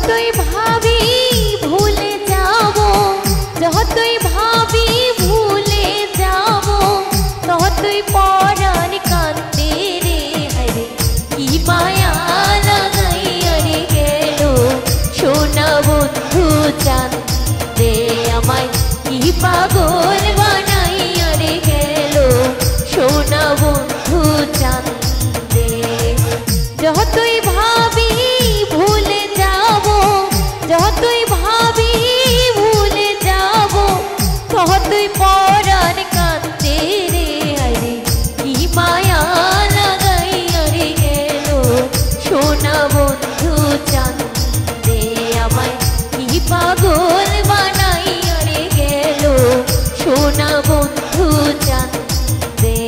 যতই ভাবি ভুলে যাব, যতই ভাবি ভুলে যাব, ততই পরাণ কাঁদে রে। হরে কি মায়া লাগাইয়া রে গেল সোনা বন্ধু চাঁদে, আমায় কি পাগল বানাইয়া রে গেল সোনা বন্ধু চাঁদে। যতই ভাবি ভুলে যাব, যতই ভাবি ভুলে যাব, ততই পরাণ কাঁদে রে। হরে কি মায়া লাগাইয়া রে গেল সোনা বন্ধু চাঁদে, আমায় কি পাগল বানাইয়া রে গেল সোনা বন্ধু চাঁদে।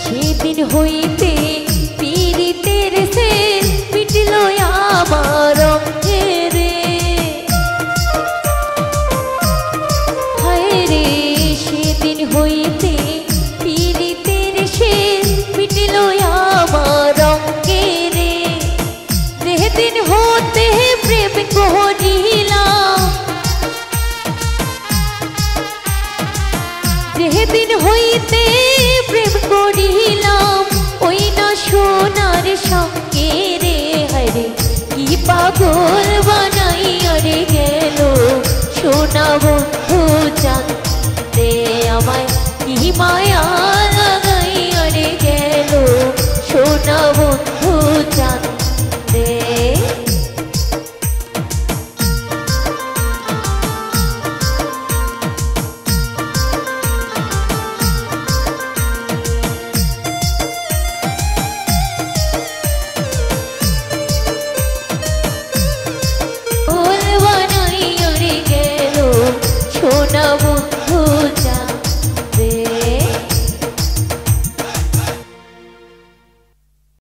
সেদিন হইতে পীড়িতের সে মিটল আমার অঙ্গে রে। হায় রে সেদিন হইতে পীড়িতের সে মিটল আমার অঙ্গে রে। যেদিন হতে প্রেম করিলাম, যেদিন হইতে প্রেম করিলাম, ওই না সোনার সঙ্গে রে। হরে কি পাগল বানাইয়া রে গেল সোনা বন্ধু চাঁদে, আমায় কি মায়া লাগাইয়া রে গেল সোনা